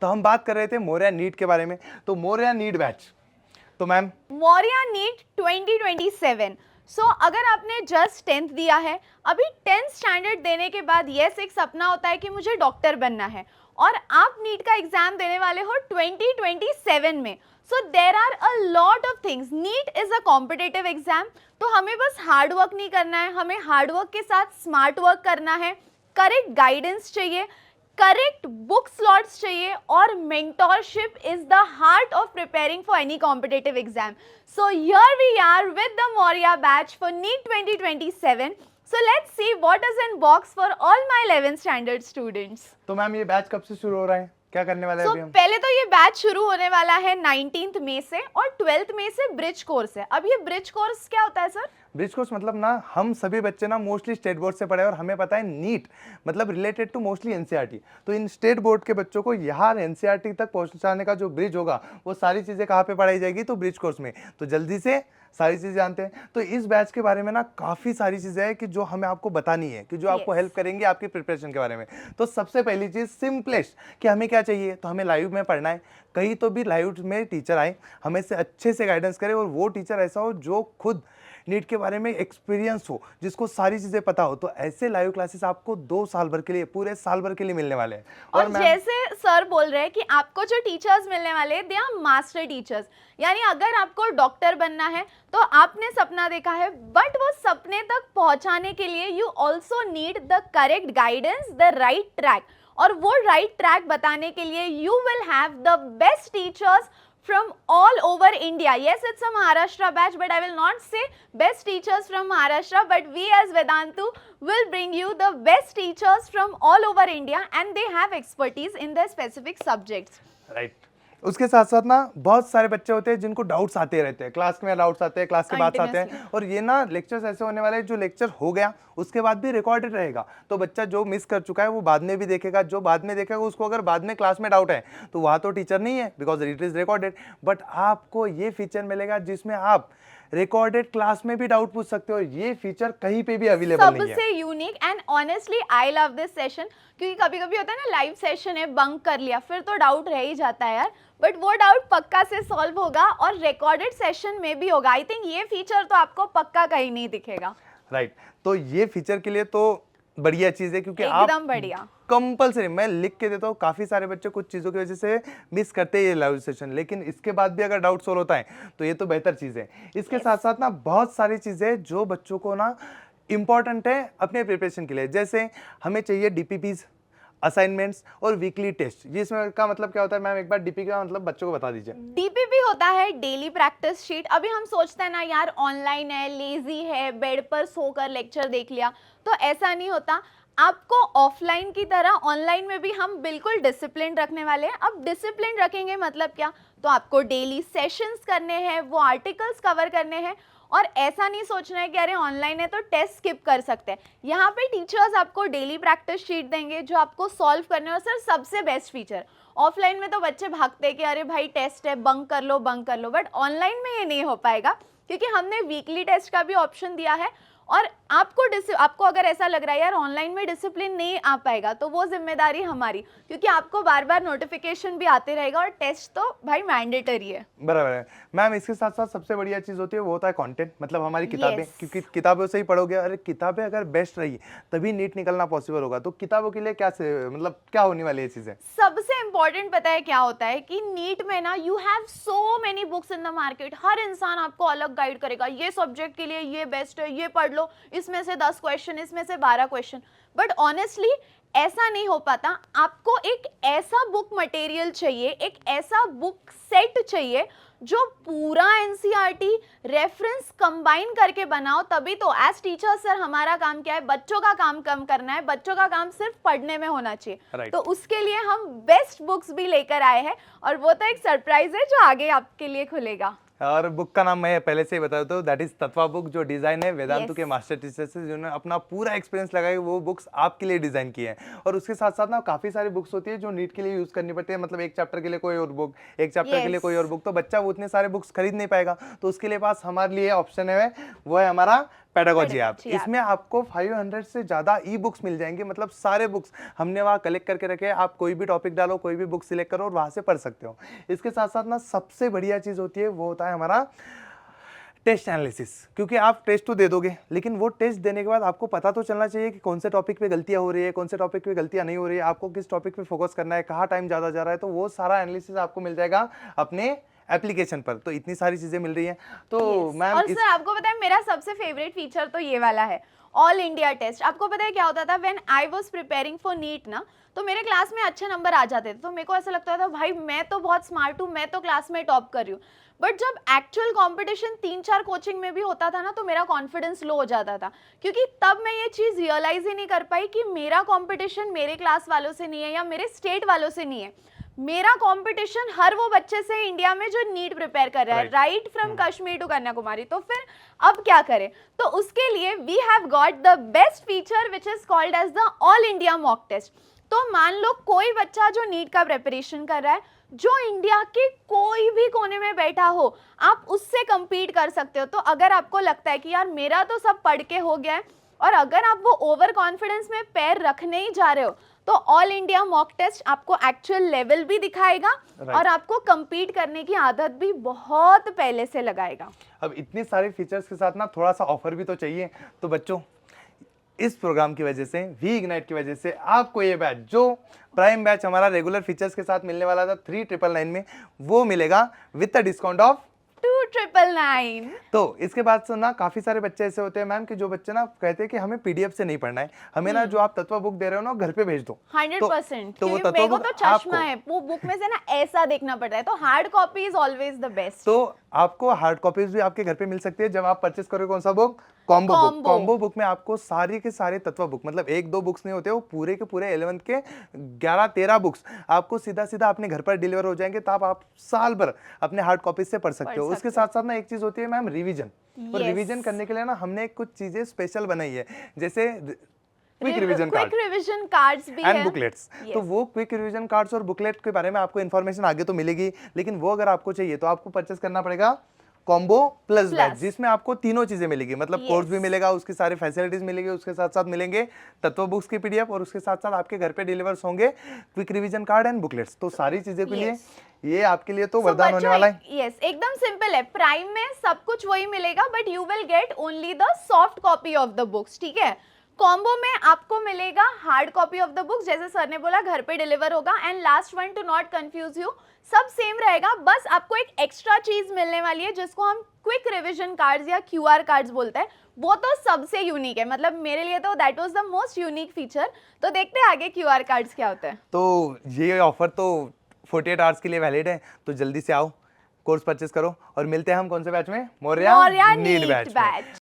तो हम बात कर रहे थे मौर्या नीट के बारे में। तो मौर्या नीट बैच, तो मैम मौर्या नीट 2027। अगर आपने जस्ट 10th दिया है, अभी 10th स्टैंडर्ड देने के बाद यस एक सपना होता है कि मुझे डॉक्टर बनना है, और आप नीट का एग्जाम देने वाले हो 2027 में। So there are a lot of things. NEET is a competitive exam, तो हमें बस हार्ड वर्क नहीं करना है, हमें हार्ड वर्क के साथ स्मार्ट वर्क करना है, करेक्ट गाइडेंस चाहिए, करेक्ट बुक स्लॉट्स चाहिए, और mentorship is the heart of preparing for any competitive exam. So here we are with the Maurya batch for NEET 2027. So let's see what is in box for all my 11th standard students. तो ma'am ये batch कब से शुरू हो रहा है, क्या करने वाले हैं अभी हम? पहले तो ये बैच शुरू होने वाला है 19th मई से, और 12th मई से ब्रिज कोर्स है। अब ये ब्रिज कोर्स क्या होता है सर? ब्रिज कोर्स मतलब ना, हम सभी बच्चे ना मोस्टली स्टेट बोर्ड से पढ़े और हमें पता है नीट मतलब रिलेटेड टू मोस्टली एनसीईआरटी। तो इन स्टेट बोर्ड के बच्चों को यहाँ एनसीईआरटी तक पहुँचाने का जो ब्रिज होगा, वो सारी चीज़ें कहाँ पे पढ़ाई जाएगी? तो ब्रिज कोर्स में। तो जल्दी से सारी चीज़ें जानते हैं। तो इस बैच के बारे में ना काफ़ी सारी चीज़ें हैं कि जो हमें आपको बतानी है, कि जो आपको हेल्प करेंगे आपकी प्रिपरेशन के बारे में। तो सबसे पहली चीज़ सिंपलेस्ट कि हमें क्या चाहिए, तो हमें लाइव में पढ़ना है। कहीं तो भी लाइव में टीचर आए, हमें से अच्छे से गाइडेंस करे, और वो टीचर ऐसा हो जो खुद नीट के बारे में एक्सपीरियंस हो, जिसको सारी चीज़ें पता हो। तो ऐसे लाइव क्लासेस आपको 2 साल भर के लिए, पूरे साल भर के लिए मिलने वाले हैं। और जैसे सर बोल रहे हैं कि आपको जो टीचर्स मिलने वाले हैं, दे आर मास्टर टीचर्स। यानी अगर आपको डॉक्टर बनना है तो आपने सपना देखा है, बट वो सपने तक पहुंचाने के लिए you also need the correct guidance, the right track. और वो राइट ट्रैक बताने के लिए you will have the best teachers from all over India. Yes, it's a Maharashtra batch, but I will not say best teachers from Maharashtra, but we as Vedantu will bring you the best teachers from all over India, and they have expertise in their specific subjects. Right. उसके साथ साथ ना बहुत सारे बच्चे होते हैं जिनको डाउट्स आते रहते हैं, क्लास में डाउट्स आते हैं, क्लास के बाद आते हैं। और ये ना लेक्चर्स ऐसे होने वाले हैं, जो लेक्चर हो गया उसके बाद भी रिकॉर्डेड रहेगा। तो बच्चा जो मिस कर चुका है वो बाद में भी देखेगा, जो बाद में देखेगा उसको अगर बाद में क्लास में डाउट है तो वहाँ तो टीचर नहीं है, because it is recorded. But आपको ये फीचर मिलेगा जिसमें आप रिकॉर्डेड क्लास में भी डाउट पूछ सकते हो। ये फीचर कहीं पे भी अवेलेबल नहीं है। सबसे unique and honestly I love this session, क्योंकि कभी कभी होता है ना लाइव सेशन है, बंक कर लिया, फिर तो डाउट रह ही जाता है यार, बट वो डाउट पक्का से सॉल्व होगा और रिकॉर्डेड सेशन में भी होगा। आई थिंक ये फीचर तो आपको पक्का कहीं नहीं दिखेगा। राइट। तो ये फीचर के लिए तो बढ़िया चीज है, क्योंकि एकदम बढ़िया, कंपलसरी मैं लिख के देता हूँ। काफी सारे बच्चे कुछ चीजों की वजह से मिस करते हैं ये लाइव सेशन, लेकिन इसके बाद भी अगर डाउट सोल्व होता है तो ये तो बेहतर चीज है। इसके साथ साथ ना बहुत सारी चीजें जो बच्चों को ना इंपॉर्टेंट है अपने प्रिपरेशन के लिए, जैसे हमें चाहिए डीपीपीज, असाइनमेंट्स और वीकली टेस्ट। ये इसमें का मतलब क्या होता है मैम, एक बार डीपी का मतलब बच्चों को बता दीजिए। डीपीपी होता है डेली प्रैक्टिस शीट। अभी हम सोचते हैं ना यार ऑनलाइन है, लेजी है, बेड पर सोकर लेक्चर देख लिया, तो ऐसा नहीं होता। आपको ऑफलाइन की तरह ऑनलाइन में भी हम बिल्कुल डिसिप्लिन रखने वाले हैं। अब डिसिप्लिन रखेंगे मतलब क्या, तो आपको डेली सेशंस करने हैं, वो आर्टिकल्स कवर करने हैं, और ऐसा नहीं सोचना है कि अरे ऑनलाइन है तो टेस्ट स्किप कर सकते हैं। यहाँ पे टीचर्स आपको डेली प्रैक्टिस शीट देंगे जो आपको सॉल्व करने हैं। और सर सबसे बेस्ट फीचर, ऑफलाइन में तो बच्चे भागते हैं कि अरे भाई टेस्ट है, बंक कर लो बंक कर लो, बट ऑनलाइन में ये नहीं हो पाएगा, क्योंकि हमने वीकली टेस्ट का भी ऑप्शन दिया है। और आपको अगर ऐसा लग रहा है यार ऑनलाइन में डिसिप्लिन नहीं आ पाएगा, तो वो जिम्मेदारी हमारी, क्योंकि आपको बार बार नोटिफिकेशन भी आते रहेगा, और टेस्ट तो भाई मैंडेटरी है। बराबर है मैम। इसके साथ साथ सबसे बढ़िया चीज होती है वो होता है कंटेंट, मतलब हमारी किताबें। क्योंकि किताबों से ही पढ़ोगे, अरे किताबें अगर बेस्ट रही तभी नीट निकलना पॉसिबल होगा। तो किताबों के लिए क्या मतलब क्या होने वाली है चीजें? सबसे इंपॉर्टेंट पता है क्या होता है कि नीट में ना you have so many books in the market. हर इंसान आपको अलग गाइड करेगा, ये सब्जेक्ट के लिए ये बेस्ट है, ये पढ़ लो, इसमें से 10 क्वेश्चन, इसमें से 12 क्वेश्चन। बट ऑनेस्टली ऐसा नहीं हो पाता। आपको एक ऐसा बुक मटेरियल चाहिए, एक ऐसा बुक सेट चाहिए जो पूरा एनसीईआरटी रेफरेंस कंबाइन करके बनाओ, तभी तो एज टीचर सर हमारा काम क्या है, बच्चों का काम कम करना है, बच्चों का काम सिर्फ पढ़ने में होना चाहिए। तो उसके लिए हम बेस्ट बुक्स भी लेकर आए हैं, और वो तो एक सरप्राइज है जो आगे आपके लिए खुलेगा। और बुक का नाम मैं पहले से ही बता देता हूँ, दैट इज तत्वा बुक, जो डिजाइन है वेदांतु के मास्टर टीचर से, जिन्होंने अपना पूरा एक्सपीरियंस लगाया, वो बुक्स आपके लिए डिजाइन की है। और उसके साथ साथ ना काफी सारी बुक्स होती है जो नीट के लिए यूज करनी पड़ती है, मतलब एक चैप्टर के लिए कोई और बुक, एक चैप्टर के लिए कोई और बुक। तो बच्चा वो उतने सारे बुक्स खरीद नहीं पाएगा, तो उसके लिए पास हमारे लिए ऑप्शन है, वो है हमारा पेडागोजी ऐप। Pedagogy app। इसमें आपको 500 से ज़्यादा ई बुक्स मिल जाएंगे, मतलब सारे बुक्स हमने वहाँ कलेक्ट करके रखे हैं। आप कोई भी टॉपिक डालो, कोई भी बुक सिलेक्ट करो और वहाँ से पढ़ सकते हो। इसके साथ साथ ना सबसे बढ़िया चीज़ होती है वो होता है हमारा टेस्ट एनालिसिस, क्योंकि आप टेस्ट तो दे दोगे लेकिन वो टेस्ट देने के बाद आपको पता तो चलना चाहिए कि कौन से टॉपिक पे गलतियां हो रही है, कौन से टॉपिक पे गलतियां नहीं हो रही है, आपको किस टॉपिक पे फोकस करना है, कहाँ टाइम ज़्यादा जा रहा है। तो वो सारा एनालिसिस आपको मिल जाएगा अपने एप्लीकेशन पर। तो इतनी सारी चीज़ें मिल रही हैं। तो Yes. मैम और सर आपको पता है मेरा सबसे फेवरेट फीचर तो ये वाला है, ऑल इंडिया टेस्ट। आपको पता है क्या होता था, when I was preparing for NEET ना, तो मेरे क्लास में अच्छे नंबर आ जाते थे, तो मेरे को ऐसा लगता था भाई मैं तो बहुत स्मार्ट हूँ, मैं तो क्लास में टॉप कर रही हूँ। बट जब एक्चुअल कंपटीशन 3-4 कोचिंग में भी होता था ना, तो मेरा कॉन्फिडेंस लो हो जाता था, क्योंकि तब मैं ये चीज़ रियलाइज ही नहीं कर पाई कि मेरा कॉम्पिटिशन मेरे क्लास वालों से नहीं है या मेरे स्टेट वालों से नहीं है। मेरा कंपटीशन हर वो बच्चे से इंडिया में जो नीट प्रिपेयर कर रहा है, right from Kashmir to Kanyakumari. तो फिर अब क्या करें? तो उसके लिए we have got the best feature which is called as the all India mock test. तो मान लो कोई बच्चा जो नीट का प्रिपरेशन कर रहा है, जो इंडिया के कोई भी कोने में बैठा हो, आप उससे compete कर सकते हो। तो अगर आपको लगता है कि यार मेरा तो सब पढ़ के हो गया है, और अगर आप वो ओवर कॉन्फिडेंस में पैर रखने ही जा रहे हो, तो ऑल इंडिया मॉक टेस्ट आपको एक्चुअल लेवल भी दिखाएगा और आपको compete करने की आदत भी बहुत पहले से लगाएगा। अब इतनी सारे फीचर्स के साथ ना थोड़ा सा ऑफर भी तो चाहिए। तो बच्चों, इस प्रोग्राम की वजह से, वी इग्नाइट की वजह से आपको ये बैच, जो प्राइम बैच हमारा रेगुलर फीचर्स के साथ मिलने वाला था 3999 में, वो मिलेगा विद द डिस्काउंट ऑफ 2999। तो इसके बाद से ना काफी सारे बच्चे ऐसे होते हैं मैम कि जो बच्चे ना कहते हैं कि हमें पीडीएफ से नहीं पढ़ना है, हमें ना जो आप तत्व बुक दे रहे हो ना घर पे भेज दो। 100%। तो वो क्योंकि तत्व मेरे को बुक तो चश्मा आपको, है, वो बुक में से ना ऐसा देखना पड़ता है, तो hard copy is always the best. तो आपको हार्ड कॉपीज भी आपके घर पे मिल सकती है जब आप परचेस करोगे। कौन सा book? Combo book. Combo। Combo book में आपको सारे के सारे तत्व बुक, मतलब 1-2 बुक्स नहीं होते, वो पूरे के पूरे 11th के 11-13 बुक्स आपको सीधा सीधा अपने घर पर डिलीवर हो जाएंगे। तो आप साल भर अपने हार्ड कॉपीज से पढ़ सकते हो। उसके साथ साथ ना एक चीज होती है मैम, रिवीजन। और Yes। रिवीजन करने के लिए ना हमने कुछ चीजें स्पेशल बनाई है, जैसे quick revision card, quick revision cards भी एंड है। बुकलेट्स। Yes। तो वो क्विक रिवीजन कार्ड्स और बुकलेट के बारे में आपको इन्फॉर्मेशन आगे तो मिलेगी, लेकिन वो अगर आपको चाहिए तो आपको परचेस करना पड़ेगा कॉम्बो प्लस बैच, जिसमें आपको तीनों चीजें मिलेगी, मतलब कोर्स भी मिलेगा, उसकी सारी फैसिलिटीज मिलेगी, उसके साथ साथ मिलेंगे तत्व बुक्स की पीडीएफ, और उसके साथ साथ आपके घर पे डिलीवर्स होंगे quick revision card and booklets. तो सारी चीजों के लिए ये आपके लिए तो वरदान होने वाला है। यस, एकदम सिंपल है। प्राइम में सब कुछ वही मिलेगा, but you will get only the soft copy of the books, ठीक है। कॉम्बो में आपको मिलेगा hard copy of the books, जैसे सर ने बोला घर पे डिलीवर होगा। And last one, to not confuse you, सब सेम रहेगा, बस आपको एक एक्स्ट्रा चीज मिलने वाली है जिसको हम क्विक रिवीजन कार्ड्स या क्यूआर कार्ड्स बोलते हैं। वो तो सबसे यूनिक है, मतलब मेरे लिए तो that was the most unique feature. तो देखते हैं आगे क्यूआर कार्ड्स क्या होते हैं। तो ये ऑफर तो 48 आवर्स के लिए वैलिड है, तो जल्दी से आओ, कोर्स परचेस करो, और मिलते हैं हम कौन से बैच में? Maurya Maurya NEET NEET batch में। बैच।